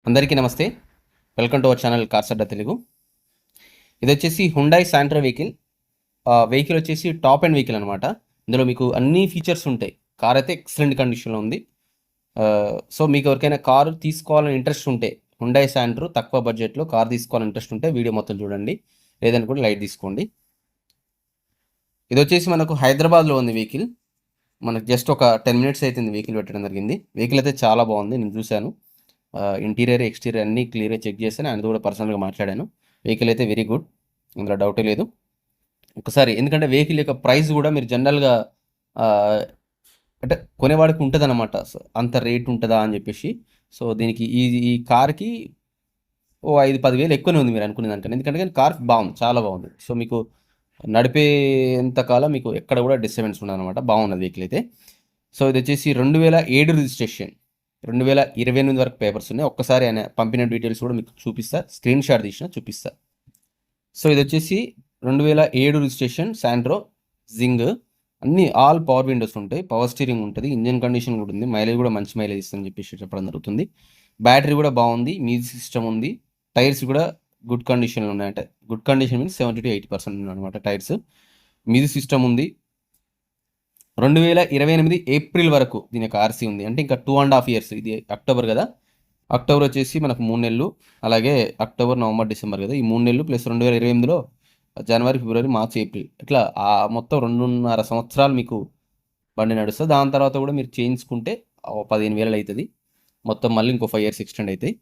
అందరికీ నమస్తే. Welcome to our channel cars Adda Telugu. ఇది వచ్చేసి హుండాయ్ శాంట్రో వెహికల్. వెహికల్ వచ్చేసి టాప్ అండ్ వెహికల్ అనమాట. ఇందులో మీకు అన్ని ఫీచర్స్ ఉంటాయి. కార్ అయితే ఎక్సలెంట్ కండిషన్లో ఉంది. సో మీకు ఎవరికైనా కారు తీసుకోవాలని ఇంట్రెస్ట్ ఉంటే, హుండాయ్ శాంట్రో తక్కువ బడ్జెట్లో కార్ తీసుకోవాలని ఇంట్రెస్ట్ ఉంటే వీడియో మొత్తం చూడండి, లేదని కూడా లైట్ తీసుకోండి. ఇది వచ్చేసి మనకు హైదరాబాద్లో ఉంది వెహికల్. మనకు జస్ట్ ఒక 10 మినిట్స్ అవుతుంది వెహికల్ పెట్టడం జరిగింది. వెహికల్ అయితే చాలా బాగుంది, నేను చూశాను. ఇంటీరియర్ ఎక్స్టీరియర్ అన్నీ క్లియర్గా చెక్ చేశాను. ఆయనతో కూడా పర్సనల్గా మాట్లాడాను. వెహికల్ అయితే వెరీ గుడ్, ఇందులో డౌటే లేదు. ఒకసారి ఎందుకంటే వెహికల్ యొక్క ప్రైస్ కూడా మీరు జనరల్గా అంటే కొనేవాడికి ఉంటుంది అనమాట, అంత రేట్ ఉంటుందా అని చెప్పేసి. సో దీనికి ఈ కార్కి ఓ 5-10 వేలు ఎక్కువనే ఉంది మీరు అనుకునే దానికన్నా. ఎందుకంటే కానీ కార్ బాగుంది, చాలా బాగుంది. సో మీకు నడిపేంతకాలం మీకు ఎక్కడ కూడా డిస్టర్బెన్స్ ఉండదు అనమాట. బాగున్నది వెహికల్ అయితే. సో ఇది వచ్చేసి 2007 రిజిస్ట్రేషన్, 2028 వరకు పేపర్స్ ఉన్నాయి. ఒక్కసారి ఆయన పంపిన డీటెయిల్స్ కూడా మీకు చూపిస్తా, స్క్రీన్ షాట్ తీసిన చూపిస్తా. సో ఇది వచ్చేసి 2007 రిజిస్ట్రేషన్ శాంట్రో జింగ్. అన్ని ఆల్ పవర్ విండోస్ ఉంటాయి, పవర్ స్టీరింగ్ ఉంటుంది, ఇంజిన్ కండిషన్ కూడా ఉంది, మైలేజ్ కూడా మంచి మైలేజ్ ఇస్తుందని చెప్పేసి చెప్పడం జరుగుతుంది. బ్యాటరీ కూడా బాగుంది, మ్యూజిక్ సిస్టమ్ ఉంది, టైర్స్ కూడా గుడ్ కండిషన్లో ఉన్నాయంటే. గుడ్ కండిషన్ మీన్స్ 70 to 80% అనమాట టైర్స్. మ్యూజిక్ సిస్టమ్ ఉంది. 2028 ఏప్రిల్ వరకు దీని యొక్క ఆర్సీ ఉంది, అంటే ఇంకా 2.5 years. ఇది అక్టోబర్ కదా, అక్టోబర్ వచ్చేసి మనకు 3 నెలలు, అలాగే అక్టోబర్, నవంబర్, డిసెంబర్ కదా, ఈ 3 నెలలు ప్లస్ 2028లో జనవరి, ఫిబ్రవరి, మార్చి, ఏప్రిల్, ఇట్లా ఆ మొత్తం 2.5 సంవత్సరాలు మీకు బండి నడుస్తుంది. దాని తర్వాత కూడా మీరు చేయించుకుంటే 15,000 అవుతుంది. మొత్తం మళ్ళీ ఇంకో 5 years ఎక్స్టెండ్ అవుతాయి.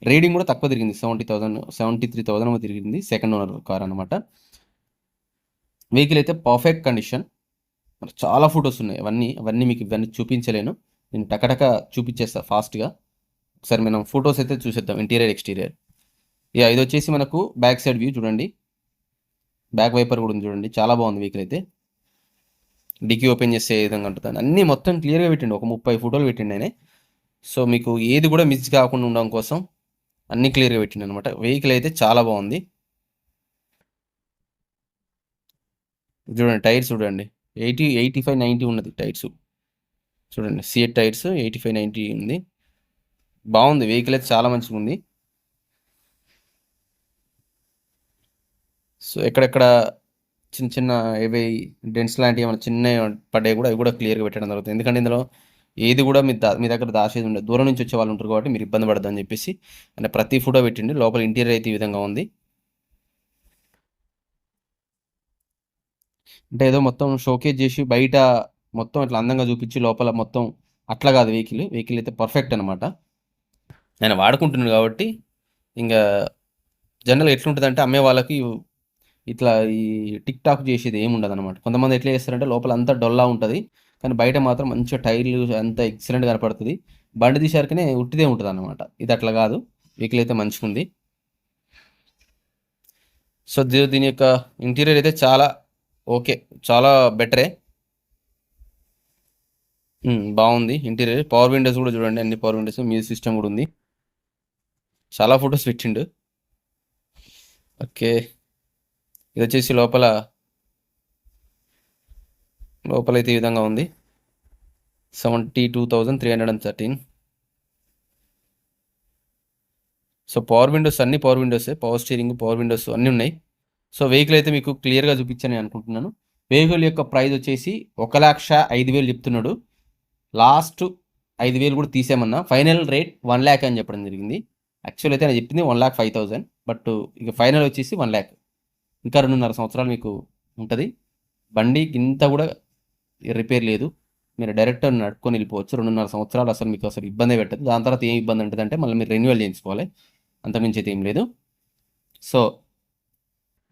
రీడింగ్ కూడా తక్కువ తిరిగింది, 73,000 తిరిగింది. సెకండ్ ఓనర్ కార్ అనమాట. వెహికల్ అయితే పర్ఫెక్ట్ కండిషన్. చాలా ఫొటోస్ ఉన్నాయి, అవన్నీ మీకు ఇవన్నీ చూపించలేను, నేను టకటక చూపించేస్తా ఫాస్ట్గా. ఒకసారి మనం ఫొటోస్ అయితే చూసేద్దాం, ఇంటీరియర్ ఎక్స్టీరియర్. ఇది వచ్చేసి మనకు బ్యాక్ సైడ్ వ్యూ చూడండి, బ్యాక్ వైపర్ కూడా ఉంది చూడండి, చాలా బాగుంది వెహికల్ అయితే. డిక్కీ ఓపెన్ చేసే విధంగా ఉంటుంది, అన్నీ మొత్తం క్లియర్గా పెట్టండి, ఒక 30 ఫోటోలు పెట్టండి ఆయన. సో మీకు ఏది కూడా మిస్ కాకుండా ఉండడం కోసం అన్నీ క్లియర్గా పెట్టిండి అనమాట. వెహికల్ అయితే చాలా బాగుంది. చూడండి టైర్స్ చూడండి, 80, 85, 90 ఉన్నది టైర్స్ చూడండి. సిఎట్ టైర్స్ 85, 90 ఉంది. బాగుంది వెహికల్ అయితే, చాలా మంచిగా ఉంది. సో ఎక్కడెక్కడ చిన్న చిన్న ఏవి డెంట్స్ లాంటివి ఏమైనా చిన్న పడ్డాయి కూడా, అవి కూడా క్లియర్గా పెట్టడం జరుగుతుంది. ఎందుకంటే ఇందులో ఏది కూడా మీ దగ్గర దాచేది ఉండదు, దూరం నుంచి వచ్చే వాళ్ళు ఉంటారు కాబట్టి మీరు ఇబ్బంది పడద్దని చెప్పేసి అంటే ప్రతి ఫోటో పెట్టిండి. లోపల ఇంటీరియర్ అయితే ఈ విధంగా ఉంది. అంటే ఏదో మొత్తం షోకేజ్ చేసి బయట మొత్తం ఇట్లా అందంగా చూపించి లోపల మొత్తం అట్లా కాదు. వెహికల్ అయితే పర్ఫెక్ట్ అనమాట. నేను వాడుకుంటున్నాను కాబట్టి ఇంకా జనరల్గా ఎట్లుంటుంది అంటే అమ్మే వాళ్ళకి ఇట్లా ఈ టిక్ టాక్ చేసేది ఏమి ఉండదు అనమాట. కొంతమంది ఎట్లా చేస్తారంటే లోపల అంతా డొల్లా ఉంటుంది, కానీ బయట మాత్రం మంచిగా టైర్లు అంతా ఎక్సలెంట్ కనపడుతుంది. బండి తీసారికనే ఉట్టిదే ఉంటుంది అనమాట. ఇది అట్లా కాదు, వెహికల్ అయితే మంచిగా ఉంది. సో దీని యొక్క ఇంటీరియర్ అయితే చాలా ఓకే, చాలా బెటరే, బాగుంది ఇంటీరియర్. పవర్ విండోస్ కూడా చూడండి, అన్ని పవర్ విండోస్, మ్యూజిక్ సిస్టమ్ కూడా ఉంది. చాలా ఫొటోస్ పెట్టిండు. ఓకే, ఇది వచ్చేసి లోపల అయితే ఈ విధంగా ఉంది. 72,313. సో పవర్ విండోస్, అన్ని పవర్ విండోసే, పవర్ స్టీరింగ్, పవర్ విండోస్ అన్నీ ఉన్నాయి. సో వెహికల్ అయితే మీకు క్లియర్గా చూపించాను అనుకుంటున్నాను. వెహికల్ యొక్క ప్రైస్ వచ్చేసి 1,05,000 చెప్తున్నాడు. లాస్ట్ 5,000 కూడా తీసేమన్నా, ఫైనల్ రేట్ 1,00,000 అని చెప్పడం జరిగింది. యాక్చువల్ అయితే నేను చెప్పింది 1,05,000, బట్ ఇక ఫైనల్ వచ్చేసి 1,00,000. ఇంకా 2.5 సంవత్సరాలు మీకు ఉంటుంది. బండి ఇంత కూడా రిపేర్ లేదు, మీరు డైరెక్ట్ నడుపుకొని వెళ్ళిపోవచ్చు. 2.5 సంవత్సరాలు అసలు మీకు అసలు ఇబ్బంది పెట్టదు. దాని తర్వాత ఏం ఇబ్బంది ఉంటుంది అంటే మళ్ళీ మీరు రెన్యువల్ చేయించుకోవాలి, అంతకుమించి అయితే ఏం లేదు. సో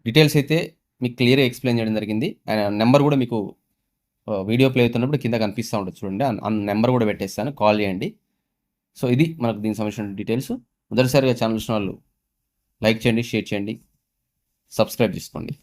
డీటెయిల్స్ అయితే మీకు క్లియర్గా ఎక్స్ప్లెయిన్ చేయడం జరిగింది. ఆయన నెంబర్ కూడా మీకు వీడియో ప్లే అవుతున్నప్పుడు కింద కనిపిస్తూ ఉంటుంది చూడండి, ఆ నెంబర్ కూడా పెట్టేస్తాను, కాల్ చేయండి. సో ఇది మనకు దీనికి సంబంధించిన డీటెయిల్స్. మొదటిసారిగా ఛానల్ చూసిన వాళ్ళు లైక్ చేయండి, షేర్ చేయండి, సబ్స్క్రైబ్ చేసుకోండి.